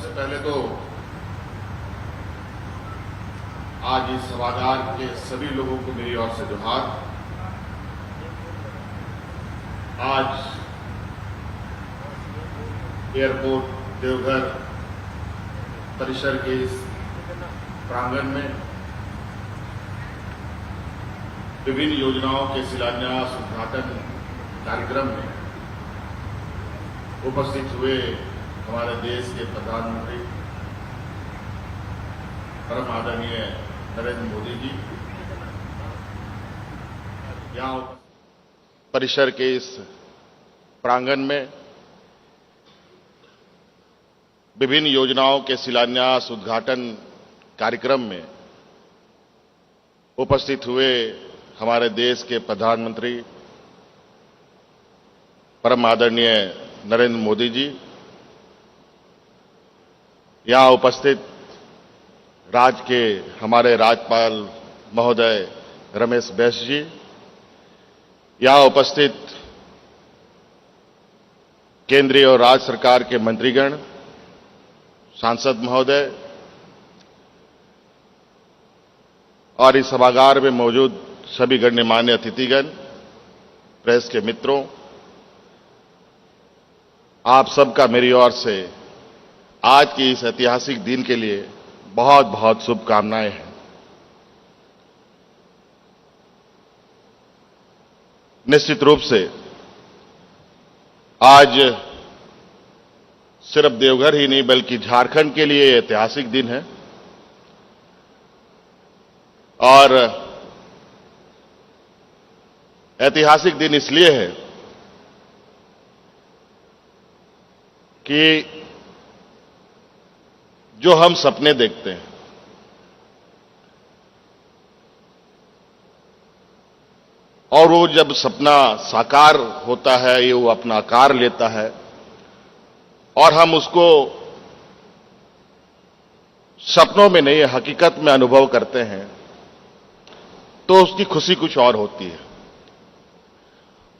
सबसे पहले तो आज इस सभागार के सभी लोगों को मेरी ओर से जोहार। आज एयरपोर्ट देवघर परिसर के इस प्रांगण में विभिन्न योजनाओं के शिलान्यास उद्घाटन कार्यक्रम में उपस्थित हुए हमारे देश के प्रधानमंत्री परम आदरणीय नरेंद्र मोदी जी, यहाँ परिसर के इस प्रांगण में विभिन्न योजनाओं के शिलान्यास उद्घाटन कार्यक्रम में उपस्थित हुए हमारे देश के प्रधानमंत्री परम आदरणीय नरेंद्र मोदी जी, यहाँ उपस्थित राज्य के हमारे राज्यपाल महोदय रमेश बैस जी, यहाँ उपस्थित केंद्रीय और राज्य सरकार के मंत्रीगण, सांसद महोदय और इस सभागार में मौजूद सभी गणमान्य अतिथिगण, प्रेस के मित्रों, आप सबका मेरी ओर से आज के इस ऐतिहासिक दिन के लिए बहुत बहुत शुभकामनाएं हैं। निश्चित रूप से आज सिर्फ देवघर ही नहीं बल्कि झारखंड के लिए ऐतिहासिक दिन है और ऐतिहासिक दिन इसलिए है कि जो हम सपने देखते हैं और वो जब सपना साकार होता है, ये वो अपना आकार लेता है और हम उसको सपनों में नहीं हकीकत में अनुभव करते हैं, तो उसकी खुशी कुछ और होती है।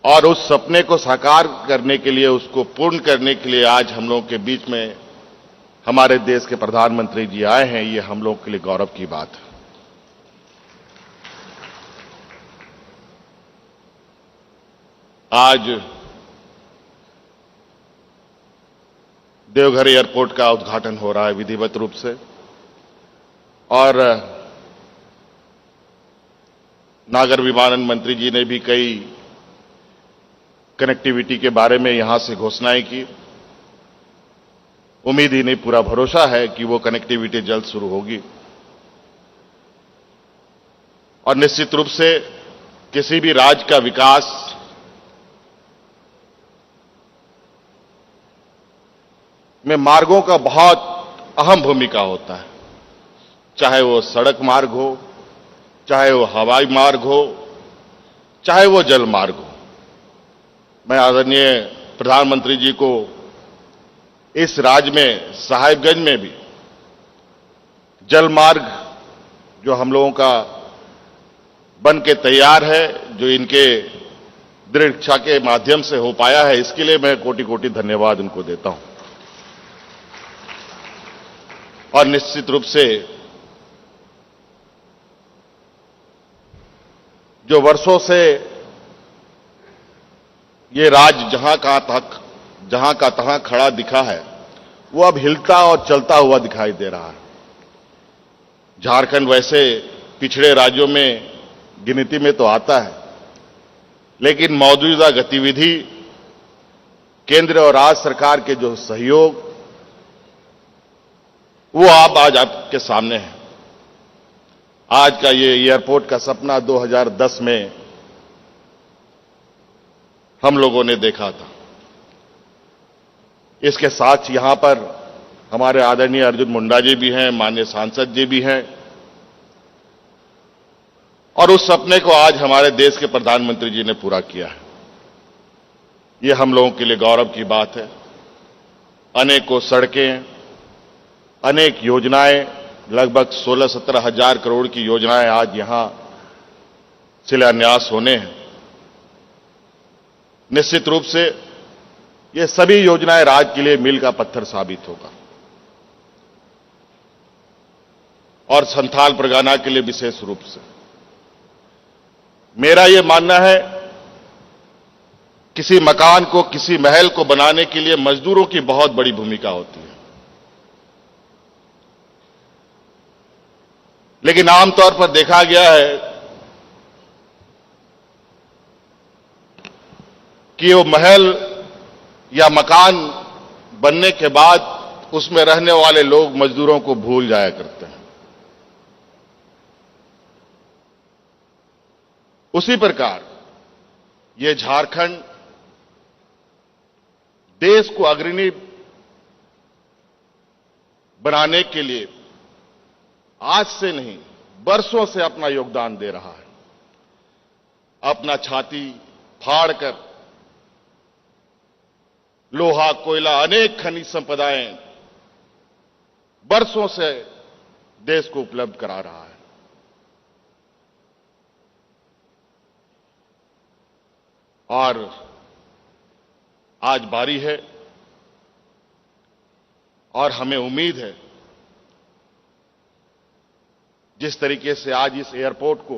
और उस सपने को साकार करने के लिए, उसको पूर्ण करने के लिए आज हम लोगों के बीच में हमारे देश के प्रधानमंत्री जी आए हैं, ये हम लोग के लिए गौरव की बात है। आज देवघर एयरपोर्ट का उद्घाटन हो रहा है विधिवत रूप से और नागर विमानन मंत्री जी ने भी कई कनेक्टिविटी के बारे में यहां से घोषणाएं की। उम्मीद ही नहीं, पूरा भरोसा है कि वो कनेक्टिविटी जल्द शुरू होगी और निश्चित रूप से किसी भी राज्य का विकास में मार्गों का बहुत अहम भूमिका होता है, चाहे वो सड़क मार्ग हो, चाहे वो हवाई मार्ग हो, चाहे वो जल मार्ग हो। मैं आदरणीय प्रधानमंत्री जी को इस राज्य में साहिबगंज में भी जल मार्ग जो हम लोगों का बन के तैयार है, जो इनके दृढ़ इच्छा के माध्यम से हो पाया है, इसके लिए मैं कोटि कोटि धन्यवाद उनको देता हूं। और निश्चित रूप से जो वर्षों से ये राज्य जहां का तहां खड़ा दिखा है, वो अब हिलता और चलता हुआ दिखाई दे रहा है। झारखंड वैसे पिछड़े राज्यों में गिनती में तो आता है, लेकिन मौजूदा गतिविधि, केंद्र और राज्य सरकार के जो सहयोग, वो आज आपके सामने है। आज का ये एयरपोर्ट का सपना 2010 में हम लोगों ने देखा था। इसके साथ यहां पर हमारे आदरणीय अर्जुन मुंडा जी भी हैं, माननीय सांसद जी भी हैं और उस सपने को आज हमारे देश के प्रधानमंत्री जी ने पूरा किया है। ये हम लोगों के लिए गौरव की बात है। अनेकों सड़कें, अनेक योजनाएं, लगभग 16-17 हजार करोड़ की योजनाएं आज यहां शिलान्यास होने हैं। निश्चित रूप से ये सभी योजनाएं राज्य के लिए मील का पत्थर साबित होगा। और संथाल परगना के लिए विशेष रूप से। मेरा यह मानना है, किसी मकान को, किसी महल को बनाने के लिए मजदूरों की बहुत बड़ी भूमिका होती है, लेकिन आमतौर पर देखा गया है कि वो महल या मकान बनने के बाद उसमें रहने वाले लोग मजदूरों को भूल जाया करते हैं। उसी प्रकार ये झारखंड देश को अग्रणी बनाने के लिए आज से नहीं, वर्षों से अपना योगदान दे रहा है। अपना छाती फाड़कर लोहा, कोयला, अनेक खनिज संपदाएं वर्षों से देश को उपलब्ध करा रहा है। और आज बारी है और हमें उम्मीद है, जिस तरीके से आज इस एयरपोर्ट को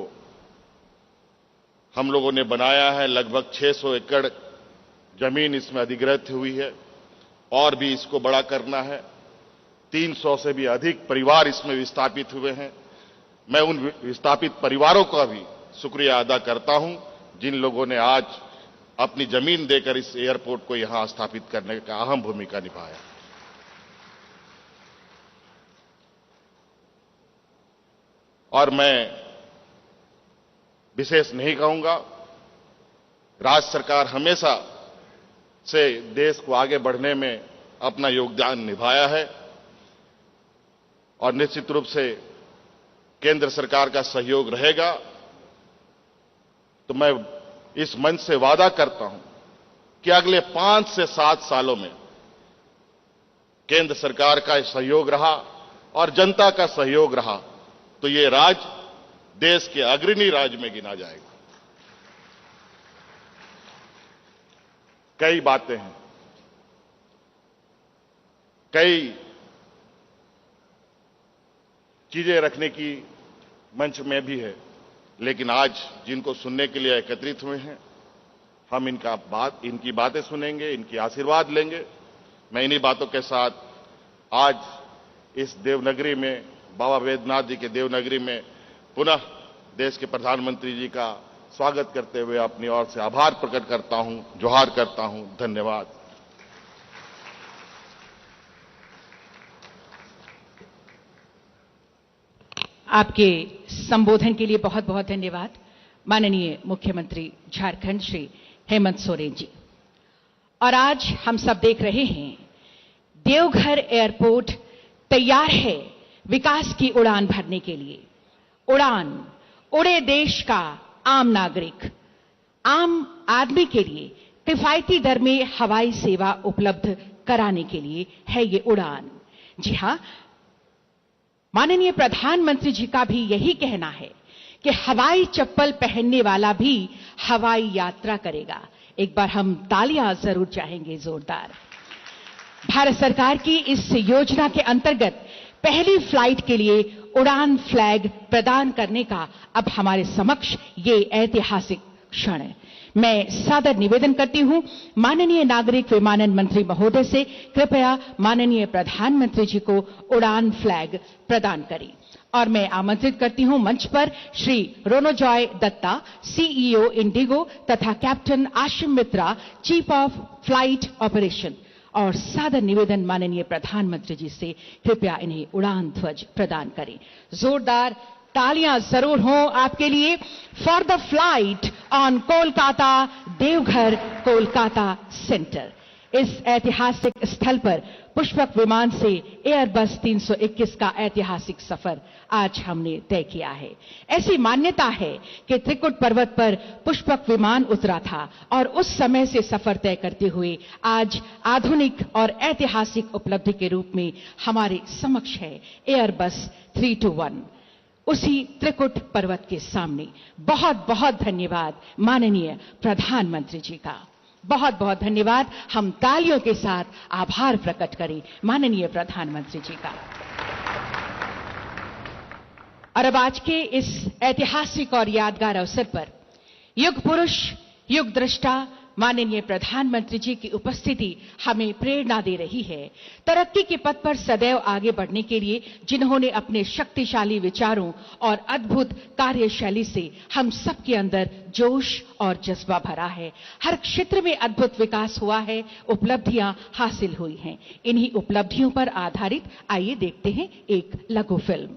हम लोगों ने बनाया है, लगभग 600 एकड़ जमीन इसमें अधिग्रहित हुई है और भी इसको बड़ा करना है। 300 से भी अधिक परिवार इसमें विस्थापित हुए हैं। मैं उन विस्थापित परिवारों का भी शुक्रिया अदा करता हूं, जिन लोगों ने आज अपनी जमीन देकर इस एयरपोर्ट को यहां स्थापित करने का अहम भूमिका निभाया। और मैं विशेष नहीं कहूंगा, राज्य सरकार हमेशा से देश को आगे बढ़ने में अपना योगदान निभाया है और निश्चित रूप से केंद्र सरकार का सहयोग रहेगा। तो मैं इस मंच से वादा करता हूं कि अगले 5 से 7 सालों में केंद्र सरकार का सहयोग रहा और जनता का सहयोग रहा तो ये राज्य देश के अग्रणी राज्य में गिना जाएगा। कई बातें हैं, कई चीजें रखने की मंच में भी है, लेकिन आज जिनको सुनने के लिए एकत्रित हुए हैं, हम इनकी बातें सुनेंगे, इनकी आशीर्वाद लेंगे। मैं इन्हीं बातों के साथ आज इस देवनगरी में, बाबा वैद्यनाथ जी के देवनगरी में पुनः देश के प्रधानमंत्री जी का स्वागत करते हुए अपनी ओर से आभार प्रकट करता हूं, जोहार करता हूं। धन्यवाद। आपके संबोधन के लिए बहुत बहुत धन्यवाद माननीय मुख्यमंत्री झारखंड श्री हेमंत सोरेन जी। और आज हम सब देख रहे हैं, देवघर एयरपोर्ट तैयार है विकास की उड़ान भरने के लिए। उड़ान उड़े देश का आम नागरिक, आम आदमी के लिए किफायती दर में हवाई सेवा उपलब्ध कराने के लिए है ये उड़ान। जी हां, माननीय प्रधानमंत्री जी का भी यही कहना है कि हवाई चप्पल पहनने वाला भी हवाई यात्रा करेगा। एक बार हम तालियां जरूर चाहेंगे जोरदार। भारत सरकार की इस योजना के अंतर्गत पहली फ्लाइट के लिए उड़ान फ्लैग प्रदान करने का अब हमारे समक्ष ये ऐतिहासिक क्षण है। मैं सादर निवेदन करती हूं माननीय नागरिक विमानन मंत्री महोदय से, कृपया माननीय प्रधानमंत्री जी को उड़ान फ्लैग प्रदान करें। और मैं आमंत्रित करती हूं मंच पर श्री रोनोजॉय दत्ता, सीईओ इंडिगो, तथा captain Ashim Mitra, chief of flight operation. और सादर निवेदन माननीय प्रधानमंत्री जी से, कृपया इन्हें उड़ान ध्वज प्रदान करें। जोरदार तालियां जरूर हों आपके लिए for the flight on Kolkata Deoghar Kolkata centre. इस ऐतिहासिक स्थल पर पुष्पक विमान से एयरबस 321 का ऐतिहासिक सफर आज हमने तय किया है। ऐसी मान्यता है कि त्रिकुट पर्वत पर पुष्पक विमान उतरा था और उस समय से सफर तय करते हुए आज आधुनिक और ऐतिहासिक उपलब्धि के रूप में हमारे समक्ष है एयरबस 321। उसी त्रिकुट पर्वत के सामने बहुत बहुत धन्यवाद माननीय प्रधानमंत्री जी का। बहुत बहुत धन्यवाद। हम तालियों के साथ आभार प्रकट करें माननीय प्रधानमंत्री जी का। और अब आज के इस ऐतिहासिक और यादगार अवसर पर युग पुरुष, युग दृष्टा माननीय प्रधानमंत्री जी की उपस्थिति हमें प्रेरणा दे रही है। तरक्की के पथ पर सदैव आगे बढ़ने के लिए जिन्होंने अपने शक्तिशाली विचारों और अद्भुत कार्यशैली से हम सबके अंदर जोश और जज्बा भरा है। हर क्षेत्र में अद्भुत विकास हुआ है, उपलब्धियां हासिल हुई हैं। इन्हीं उपलब्धियों पर आधारित आइए देखते हैं एक लघु फिल्म।